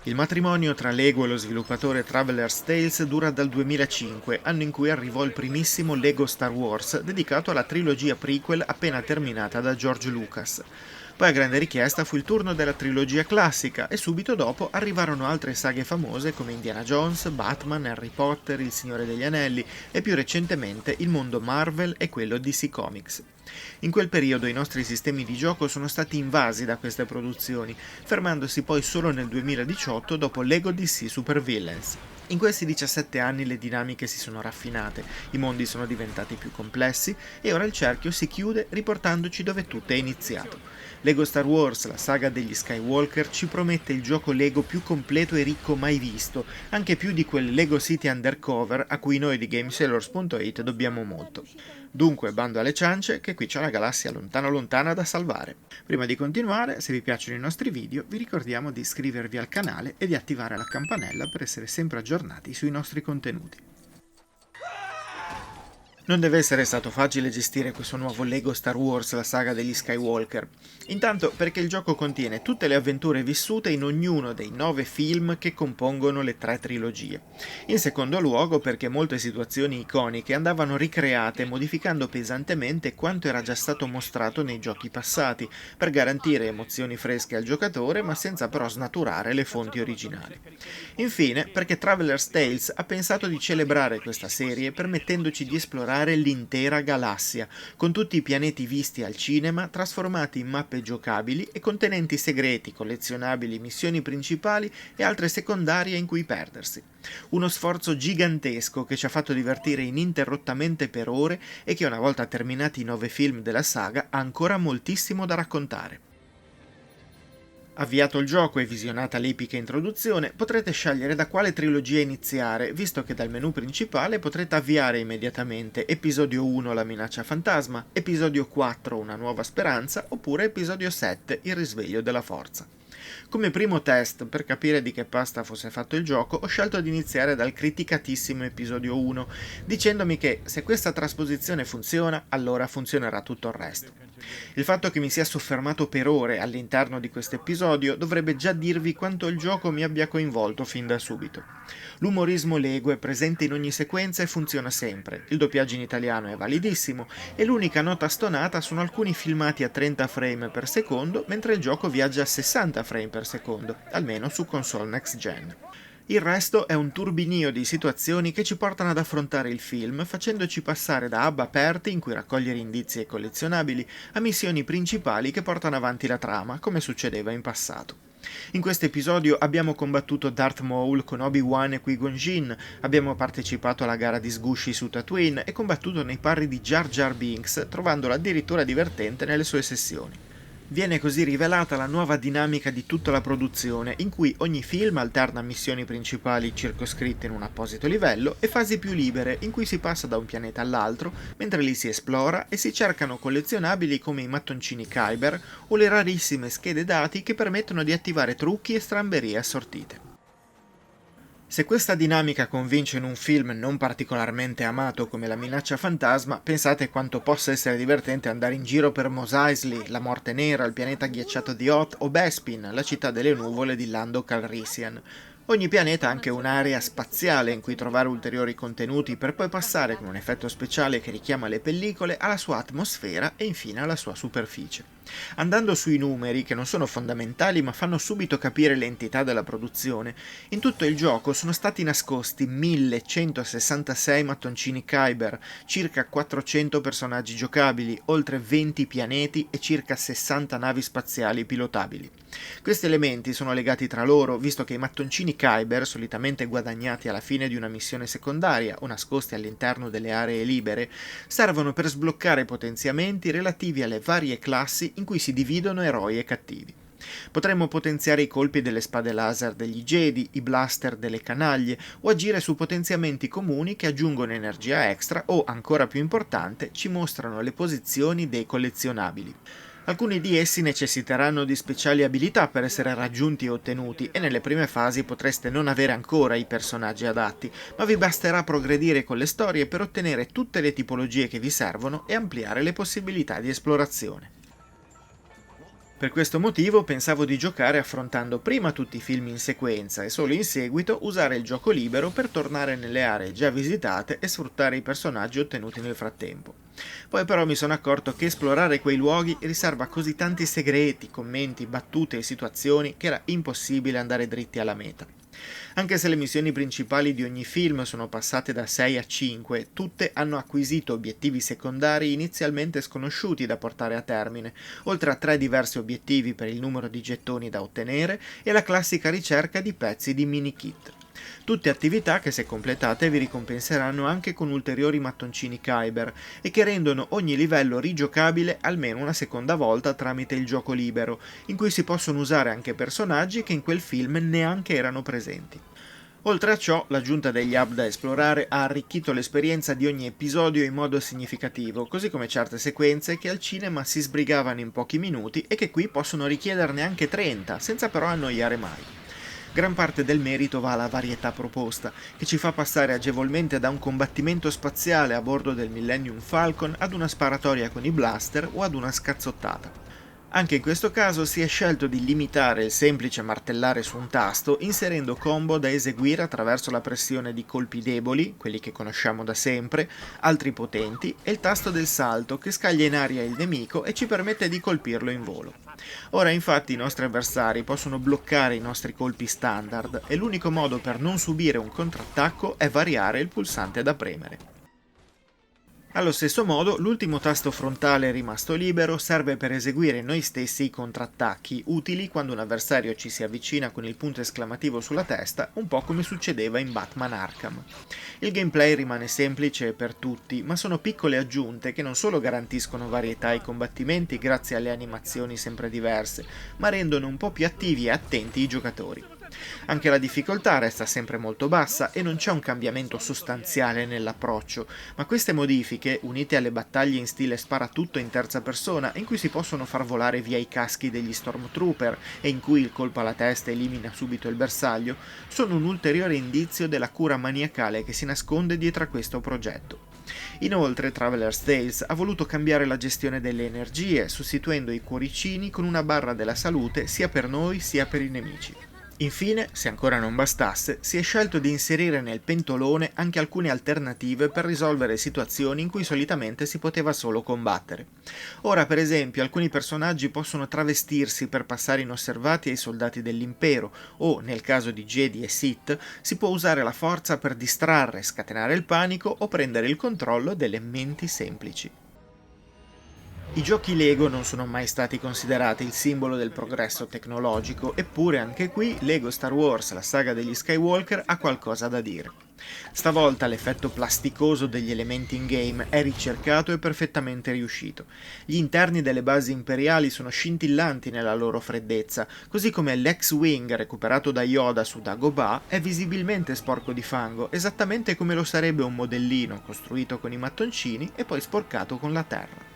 Il matrimonio tra Lego e lo sviluppatore Traveler's Tales dura dal 2005, anno in cui arrivò il primissimo Lego Star Wars, dedicato alla trilogia prequel appena terminata da George Lucas. Poi a grande richiesta fu il turno della trilogia classica e subito dopo arrivarono altre saghe famose come Indiana Jones, Batman, Harry Potter, Il Signore degli Anelli e più recentemente il mondo Marvel e quello DC Comics. In quel periodo i nostri sistemi di gioco sono stati invasi da queste produzioni, fermandosi poi solo nel 2018 dopo Lego DC Super Villains. In questi 17 anni le dinamiche si sono raffinate, i mondi sono diventati più complessi e ora il cerchio si chiude riportandoci dove tutto è iniziato. Lego Star Wars, la saga degli Skywalker, ci promette il gioco Lego più completo e ricco mai visto, anche più di quel Lego City Undercover a cui noi di GameSailors.it dobbiamo molto. Dunque, bando alle ciance, che qui c'è una galassia lontana lontana da salvare. Prima di continuare, se vi piacciono i nostri video, vi ricordiamo di iscrivervi al canale e di attivare la campanella per essere sempre aggiornati sui nostri contenuti. Non deve essere stato facile gestire questo nuovo Lego Star Wars, la saga degli Skywalker. Intanto perché il gioco contiene tutte le avventure vissute in ognuno dei 9 film che compongono le 3 trilogie. In secondo luogo perché molte situazioni iconiche andavano ricreate modificando pesantemente quanto era già stato mostrato nei giochi passati, per garantire emozioni fresche al giocatore ma senza però snaturare le fonti originali. Infine perché Traveler's Tales ha pensato di celebrare questa serie permettendoci di esplorare l'intera galassia, con tutti i pianeti visti al cinema trasformati in mappe giocabili e contenenti segreti, collezionabili, missioni principali e altre secondarie in cui perdersi. Uno sforzo gigantesco che ci ha fatto divertire ininterrottamente per ore e che una volta terminati i 9 film della saga ha ancora moltissimo da raccontare. Avviato il gioco e visionata l'epica introduzione, potrete scegliere da quale trilogia iniziare, visto che dal menu principale potrete avviare immediatamente Episodio 1 La minaccia fantasma, Episodio 4 Una nuova speranza oppure Episodio 7 Il risveglio della forza. Come primo test, per capire di che pasta fosse fatto il gioco, ho scelto di iniziare dal criticatissimo Episodio 1, dicendomi che se questa trasposizione funziona, allora funzionerà tutto il resto. Il fatto che mi sia soffermato per ore all'interno di questo episodio dovrebbe già dirvi quanto il gioco mi abbia coinvolto fin da subito. L'umorismo Lego è presente in ogni sequenza e funziona sempre, il doppiaggio in italiano è validissimo e l'unica nota stonata sono alcuni filmati a 30 frame per secondo mentre il gioco viaggia a 60 frame per secondo, almeno su console next gen. Il resto è un turbinio di situazioni che ci portano ad affrontare il film, facendoci passare da hub aperti in cui raccogliere indizi e collezionabili a missioni principali che portano avanti la trama, come succedeva in passato. In questo episodio abbiamo combattuto Darth Maul con Obi-Wan e Qui-Gon Jinn, abbiamo partecipato alla gara di sgusci su Tatooine e combattuto nei parri di Jar Jar Binks, trovandolo addirittura divertente nelle sue sessioni. Viene così rivelata la nuova dinamica di tutta la produzione, in cui ogni film alterna missioni principali circoscritte in un apposito livello e fasi più libere, in cui si passa da un pianeta all'altro, mentre li si esplora e si cercano collezionabili come i mattoncini Kyber o le rarissime schede dati che permettono di attivare trucchi e stramberie assortite. Se questa dinamica convince in un film non particolarmente amato come La minaccia fantasma, pensate quanto possa essere divertente andare in giro per Mos Eisley, la Morte Nera, il pianeta ghiacciato di Hoth o Bespin, la città delle nuvole di Lando Calrissian. Ogni pianeta ha anche un'area spaziale in cui trovare ulteriori contenuti per poi passare con un effetto speciale che richiama le pellicole alla sua atmosfera e infine alla sua superficie. Andando sui numeri, che non sono fondamentali ma fanno subito capire l'entità della produzione, in tutto il gioco sono stati nascosti 1166 mattoncini Kyber, circa 400 personaggi giocabili, oltre 20 pianeti e circa 60 navi spaziali pilotabili. Questi elementi sono legati tra loro, visto che i mattoncini Kyber, solitamente guadagnati alla fine di una missione secondaria o nascosti all'interno delle aree libere, servono per sbloccare potenziamenti relativi alle varie classi in cui si dividono eroi e cattivi. Potremmo potenziare i colpi delle spade laser degli Jedi, i blaster delle canaglie o agire su potenziamenti comuni che aggiungono energia extra o, ancora più importante, ci mostrano le posizioni dei collezionabili. Alcuni di essi necessiteranno di speciali abilità per essere raggiunti e ottenuti e nelle prime fasi potreste non avere ancora i personaggi adatti, ma vi basterà progredire con le storie per ottenere tutte le tipologie che vi servono e ampliare le possibilità di esplorazione. Per questo motivo pensavo di giocare affrontando prima tutti i film in sequenza e solo in seguito usare il gioco libero per tornare nelle aree già visitate e sfruttare i personaggi ottenuti nel frattempo. Poi però mi sono accorto che esplorare quei luoghi riserva così tanti segreti, commenti, battute e situazioni che era impossibile andare dritti alla meta. Anche se le missioni principali di ogni film sono passate da 6 a 5, tutte hanno acquisito obiettivi secondari inizialmente sconosciuti da portare a termine, oltre a 3 diversi obiettivi per il numero di gettoni da ottenere e la classica ricerca di pezzi di mini kit. Tutte attività che, se completate, vi ricompenseranno anche con ulteriori mattoncini Kyber e che rendono ogni livello rigiocabile almeno una seconda volta tramite il gioco libero, in cui si possono usare anche personaggi che in quel film neanche erano presenti. Oltre a ciò, l'aggiunta degli hub da esplorare ha arricchito l'esperienza di ogni episodio in modo significativo, così come certe sequenze che al cinema si sbrigavano in pochi minuti e che qui possono richiederne anche 30, senza però annoiare mai. Gran parte del merito va alla varietà proposta, che ci fa passare agevolmente da un combattimento spaziale a bordo del Millennium Falcon ad una sparatoria con i blaster o ad una scazzottata. Anche in questo caso si è scelto di limitare il semplice martellare su un tasto, inserendo combo da eseguire attraverso la pressione di colpi deboli, quelli che conosciamo da sempre, altri potenti, e il tasto del salto che scaglia in aria il nemico e ci permette di colpirlo in volo. Ora infatti i nostri avversari possono bloccare i nostri colpi standard e l'unico modo per non subire un contrattacco è variare il pulsante da premere. Allo stesso modo, l'ultimo tasto frontale rimasto libero serve per eseguire noi stessi i contrattacchi, utili quando un avversario ci si avvicina con il punto esclamativo sulla testa, un po' come succedeva in Batman Arkham. Il gameplay rimane semplice per tutti, ma sono piccole aggiunte che non solo garantiscono varietà ai combattimenti grazie alle animazioni sempre diverse, ma rendono un po' più attivi e attenti i giocatori. Anche la difficoltà resta sempre molto bassa e non c'è un cambiamento sostanziale nell'approccio, ma queste modifiche, unite alle battaglie in stile sparatutto in terza persona, in cui si possono far volare via i caschi degli Stormtrooper e in cui il colpo alla testa elimina subito il bersaglio, sono un ulteriore indizio della cura maniacale che si nasconde dietro a questo progetto. Inoltre Traveler's Tales ha voluto cambiare la gestione delle energie, sostituendo i cuoricini con una barra della salute sia per noi sia per i nemici. Infine, se ancora non bastasse, si è scelto di inserire nel pentolone anche alcune alternative per risolvere situazioni in cui solitamente si poteva solo combattere. Ora, per esempio, alcuni personaggi possono travestirsi per passare inosservati ai soldati dell'impero o, nel caso di Jedi e Sith, si può usare la forza per distrarre, scatenare il panico o prendere il controllo delle menti semplici. I giochi Lego non sono mai stati considerati il simbolo del progresso tecnologico, eppure anche qui Lego Star Wars, la saga degli Skywalker, ha qualcosa da dire. Stavolta l'effetto plasticoso degli elementi in game è ricercato e perfettamente riuscito. Gli interni delle basi imperiali sono scintillanti nella loro freddezza, così come l'X-Wing recuperato da Yoda su Dagobah è visibilmente sporco di fango, esattamente come lo sarebbe un modellino costruito con i mattoncini e poi sporcato con la terra.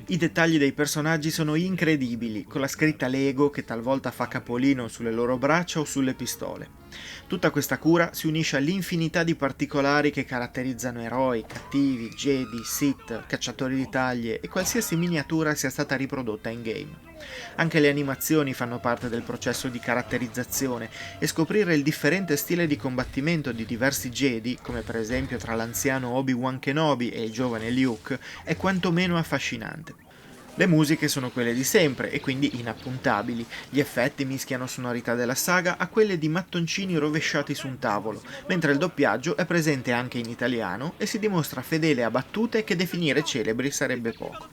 I dettagli dei personaggi sono incredibili, con la scritta Lego che talvolta fa capolino sulle loro braccia o sulle pistole. Tutta questa cura si unisce all'infinità di particolari che caratterizzano eroi, cattivi, Jedi, Sith, cacciatori di taglie e qualsiasi miniatura sia stata riprodotta in game. Anche le animazioni fanno parte del processo di caratterizzazione e scoprire il differente stile di combattimento di diversi Jedi, come per esempio tra l'anziano Obi-Wan Kenobi e il giovane Luke, è quantomeno affascinante. Le musiche sono quelle di sempre e quindi inappuntabili, gli effetti mischiano sonorità della saga a quelle di mattoncini rovesciati su un tavolo, mentre il doppiaggio è presente anche in italiano e si dimostra fedele a battute che definire celebri sarebbe poco.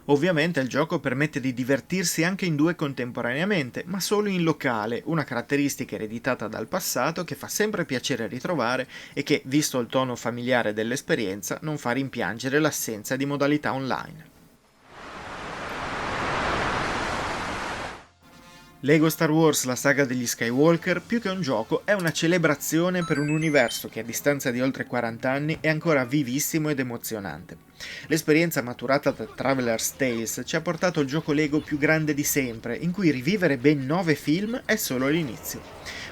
Ovviamente il gioco permette di divertirsi anche in due contemporaneamente, ma solo in locale, una caratteristica ereditata dal passato che fa sempre piacere ritrovare e che, visto il tono familiare dell'esperienza, non fa rimpiangere l'assenza di modalità online. Lego Star Wars, la saga degli Skywalker, più che un gioco, è una celebrazione per un universo che a distanza di oltre 40 anni è ancora vivissimo ed emozionante. L'esperienza maturata da Traveler's Tales ci ha portato il gioco Lego più grande di sempre, in cui rivivere ben 9 film è solo l'inizio.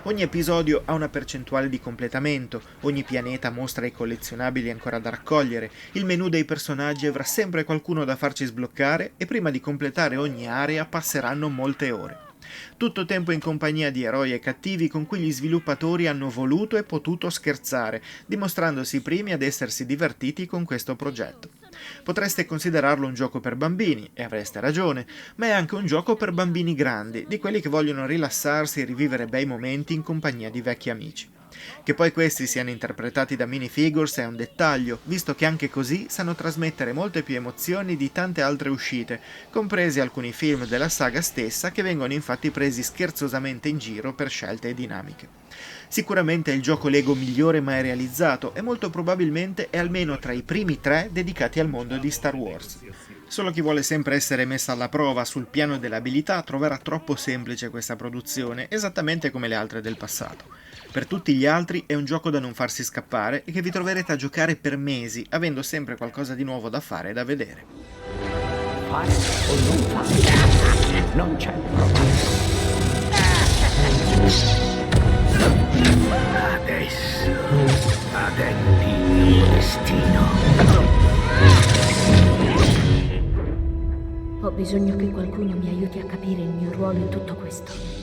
Ogni episodio ha una percentuale di completamento, ogni pianeta mostra i collezionabili ancora da raccogliere, il menu dei personaggi avrà sempre qualcuno da farci sbloccare e prima di completare ogni area passeranno molte ore. Tutto tempo in compagnia di eroi e cattivi con cui gli sviluppatori hanno voluto e potuto scherzare, dimostrandosi i primi ad essersi divertiti con questo progetto. Potreste considerarlo un gioco per bambini, e avreste ragione, ma è anche un gioco per bambini grandi, di quelli che vogliono rilassarsi e rivivere bei momenti in compagnia di vecchi amici. Che poi questi siano interpretati da minifigures è un dettaglio, visto che anche così sanno trasmettere molte più emozioni di tante altre uscite, compresi alcuni film della saga stessa che vengono infatti presi scherzosamente in giro per scelte e dinamiche. Sicuramente è il gioco Lego migliore mai realizzato e molto probabilmente è almeno tra i primi 3 dedicati al mondo di Star Wars. Solo chi vuole sempre essere messa alla prova sul piano dell'abilità troverà troppo semplice questa produzione, esattamente come le altre del passato. Per tutti gli altri è un gioco da non farsi scappare e che vi troverete a giocare per mesi, avendo sempre qualcosa di nuovo da fare e da vedere. Fare o non fare, non c'è problema. Adesso addetti il mio destino. Ho bisogno che qualcuno mi aiuti a capire il mio ruolo in tutto questo.